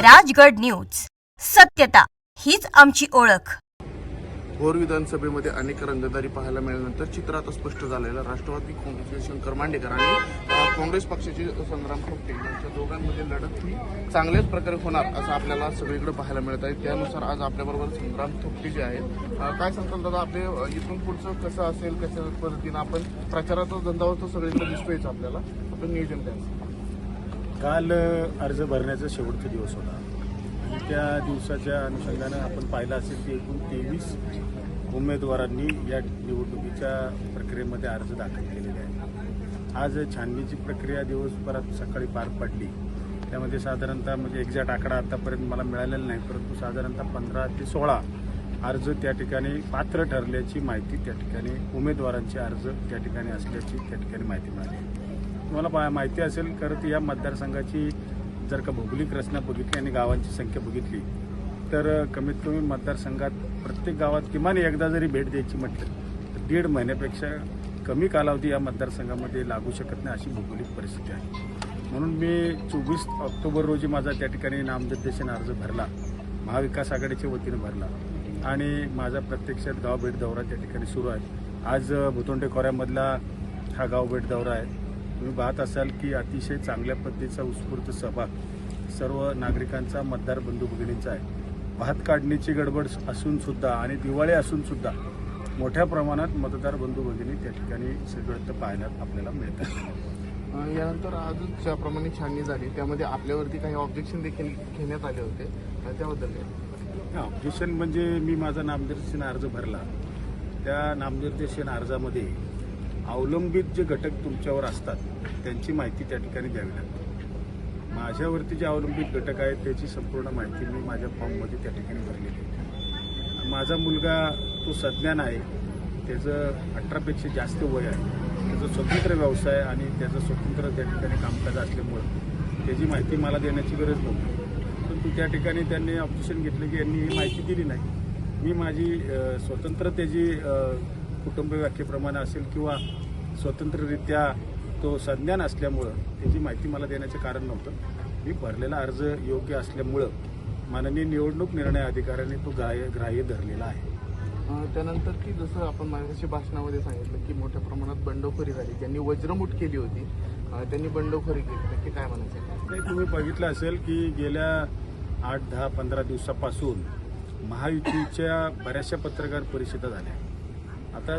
Rajgad news, सत्यता हीच आमची ओळख। भोर विधानसभेमध्ये अनेक रंगतदारी पाहायला मिळाल्यानंतर चित्र आता स्पष्ट झालेलं राष्ट्रवादी काँग्रेसचे शंकर मांडेकर आणि काँग्रेस पक्षाचे संग्राम थोपटे यांच्या दोघांमध्ये लढत ही चांगल्याच प्रकारे होणार असं आपल्याला सगळीकडे पाहायला मिळत आहे। त्यानुसार आज आपल्याबरोबर संग्राम थोपटे जे आहेत, काय सांगताल दादा, आपले इथून पुढचं कसं असेल, कशा पद्धतीनं आपण प्रचाराचा धंदा तो सगळीकडे दिसतोयच आपल्याला, आपण नियोजन काय? काल अर्ज भरण्याचा शेवटचा दिवस होता आणि त्या दिवसाच्या अनुषंगानं आपण पाहिलं असेल की एकूण 23 उमेदवारांनी या निवडणुकीच्या प्रक्रियेमध्ये अर्ज दाखल केलेले आहेत। आज छाननीची प्रक्रिया दिवसभरात सकाळी पार पडली। त्यामध्ये साधारणतः म्हणजे एक्झॅक्ट आकडा आतापर्यंत मला मिळालेला नाही, परंतु साधारणतः 15 ते 16 अर्ज त्या ठिकाणी पात्र ठरल्याची माहिती, त्या ठिकाणी उमेदवारांचे अर्ज त्या ठिकाणी असल्याची त्या ठिकाणी माहिती मिळाली। तुम्हाला माहिती असेल खरं तर या मतदारसंघाची जर का भौगोलिक रचना बघितली आणि गावांची संख्या बघितली तर कमीत कमी मतदारसंघात प्रत्येक गावात किमान एकदा जरी भेट द्यायची म्हटलं तर 1.5 महिन्यापेक्षा कमी कालावधी या मतदारसंघामध्ये लागू शकत नाही अशी भौगोलिक परिस्थिती आहे। म्हणून मी 24 ऑक्टोबर रोजी माझा त्या ठिकाणी नामनिर्देशन अर्ज भरला, महाविकास आघाडीच्या वतीनं भरला आणि माझा प्रत्यक्षात गाव भेट दौरा त्या ठिकाणी सुरू आहे। आज भुतोंडे खोऱ्यामधला हा गाव भेट दौरा आहे। तुम्ही पाहत असाल की अतिशय चांगल्या पद्धतीचा उत्स्फूर्त सहभाग सर्व नागरिकांचा, मतदार बंधू भगिनींचा आहे। भात काढणीची गडबड असून सुद्धा आणि दिवाळी असून सुद्धा मोठ्या प्रमाणात मतदार बंधू भगिनी त्या ठिकाणी सगळं पाहायला आपल्याला मिळतात। यानंतर आज ज्याप्रमाणे छाननी झाली त्यामध्ये आपल्यावरती काही ऑब्जेक्शन देखील घेण्यात आले होते, त्याबद्दल काय? ऑब्जेक्शन म्हणजे मी माझा नामनिर्देशन अर्ज भरला, त्या नामनिर्देशन अर्जामध्ये अवलंबित जे घटक तुमच्यावर असतात त्यांची माहिती त्या ठिकाणी द्यावी लागते। माझ्यावरती जे अवलंबित घटक आहेत त्याची संपूर्ण माहिती मी माझ्या फॉर्ममध्ये त्या ठिकाणी भरलेली आहे। माझा मुलगा तो सज्ञान आहे, त्याचं 18पेक्षा जास्त वय आहे, त्याचा स्वतंत्र व्यवसाय आणि त्याचं स्वतंत्र त्या ठिकाणी कामकाज असल्यामुळं त्याची माहिती मला देण्याची गरज नव्हती, परंतु त्या ठिकाणी त्यांनी ऑब्जेक्शन घेतलं की यांनी ही माहिती दिली नाही। मी माझी स्वतंत्र त्याची कुटुंब व्याख्येप्रमाणे असेल किंवा स्वतंत्ररित्या तो संज्ञान असल्यामुळं त्याची माहिती मला देण्याचं कारण नव्हतं। मी भरलेला अर्ज योग्य असल्यामुळं माननीय निवडणूक निर्णय अधिकाऱ्याने तो ग्राह्य धरलेला आहे। त्यानंतर की जसं आपण माझ्याशी भाषणामध्ये सांगितलं की मोठ्या प्रमाणात बंडखोरी झाली, ज्यांनी वज्रमुठ केली होती त्यांनी बंडखोरी केली, नक्की काय म्हणायचं? नाही, तुम्ही बघितलं असेल की गेल्या 8, 10, 15 दिवसापासून महायुतीच्या बऱ्याचशा पत्रकार परिषदा झाल्या। आता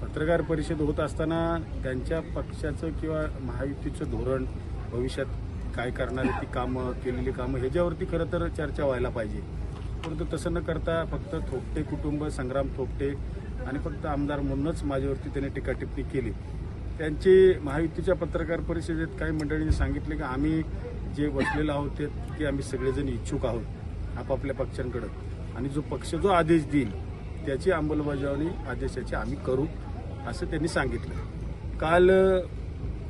पत्रकार परिषद होत असताना त्यांच्या पक्षाचं किंवा महायुतीचं धोरण, भविष्यात काय करणारी ती कामं, केलेली कामं ह्याच्यावरती खरं तर चर्चा व्हायला पाहिजे, परंतु तसं न करता फक्त थोपटे कुटुंब, संग्राम थोपटे आणि फक्त आमदार म्हणूनच माझ्यावरती त्यांनी टीकाटिप्पणी केली। त्यांची महायुतीच्या पत्रकार परिषदेत काही मंडळींनी सांगितले की आम्ही जे बसलेलो आहोत ते की आम्ही सगळेजण इच्छुक आहोत आपापल्या पक्षांकडं आणि जो पक्ष जो आदेश देईल त्याची अंमलबजावणी आदेशाची आम्ही करू असं त्यांनी सांगितलं। काल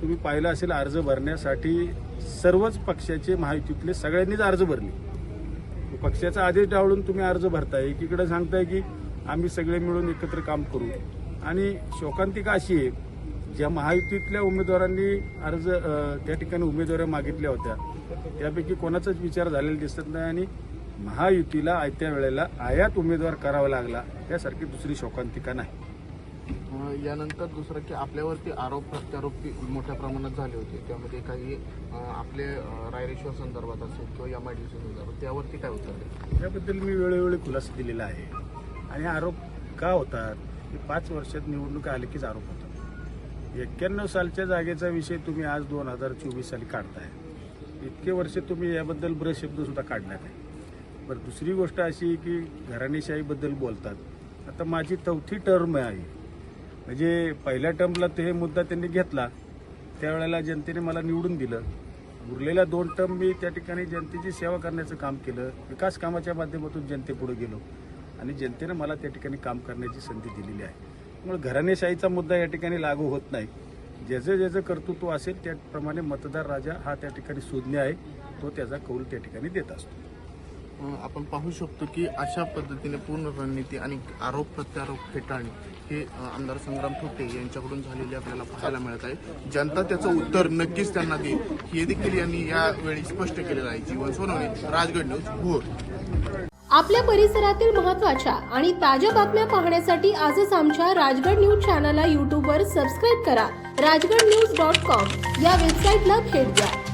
तुम्ही पाहिलं असेल अर्ज भरण्यासाठी सर्वच पक्षाचे महायुतीतले सगळ्यांनीच अर्ज भरले। पक्षाचा आदेश डावळून तुम्ही अर्ज भरताय, एकीकडे सांगताय की आम्ही सगळे मिळून एकत्र काम करू, आणि शोकांतिका अशी आहे ज्या महायुतीतल्या उमेदवारांनी अर्ज त्या ठिकाणी उमेदवाऱ्या मागितल्या होत्या त्यापैकी कोणाचाच विचार झालेला दिसत नाही आणि महायुतीला आयत्या वेळेला आयात उमेदवार करावा लागला यासारखी दुसरी शोकांतिका नाही। यानंतर दुसरं की आपल्यावरती आरोप प्रत्यारोप मोठ्या प्रमाणात झाले होते, त्यामध्ये काही आपले रायरेश्वर संदर्भात असेल किंवा MIDC संदर्भात, त्यावरती काय उत्तर? याबद्दल मी वेळोवेळी खुलासा दिलेला आहे आणि आरोप का होतात? 5 वर्षात निवडणूक आले कीच आरोप होतात। 91 सालच्या जागेचा विषय तुम्ही आज 2024 साली काढताय, इतके वर्ष तुम्ही याबद्दल शब्द सुद्धा काढण्यात आहे। बरं, दुसरी गोष्ट अशी की घराणेशाहीबद्दल बोलतात। आता माझी 4थी टर्म आहे, म्हणजे पहिल्या टर्मला ते हे मुद्दा त्यांनी घेतला, त्यावेळेला जनतेने मला निवडून दिलं। उरलेल्या 2 टर्म मी त्या ठिकाणी जनतेची सेवा करण्याचं काम केलं, विकास कामाच्या माध्यमातून जनतेपुढे गेलो आणि जनतेनं मला त्या ठिकाणी काम करण्याची संधी दिलेली आहे। त्यामुळे घराणेशाहीचा मुद्दा या ठिकाणी लागू होत नाही। ज्याचं ज्याचं कर्तृत्व असेल त्याप्रमाणे मतदार राजा हा त्या ठिकाणी सुज्ञ आहे, तो त्याचा कौल त्या ठिकाणी देत असतो। आपण पाहू शकतो की अशा पद्धतीने पूर्ण रणनीती आणि आरोप प्रत्यारोप फेटाळणे हे आमदार संग्राम थोपटे यांच्याकडून झालेले आपल्याला पाहायला मिळत आहे. जनता त्याचं उत्तर नक्कीच त्यांना देईल हे देखील यांनी यावेळी स्पष्ट केलेलं आहे. जीवन सोनवणे, राजगड न्यूज, भोर. आपल्या परिसरातील महत्त्वाच्या आणि ताज्या बातम्या पाहण्यासाठी आजच आमच्या राजगड न्यूज चॅनलला यूट्यूबवर सबस्क्राईब करा. राजगडन्यूज.com या वेबसाईटला भेट द्या.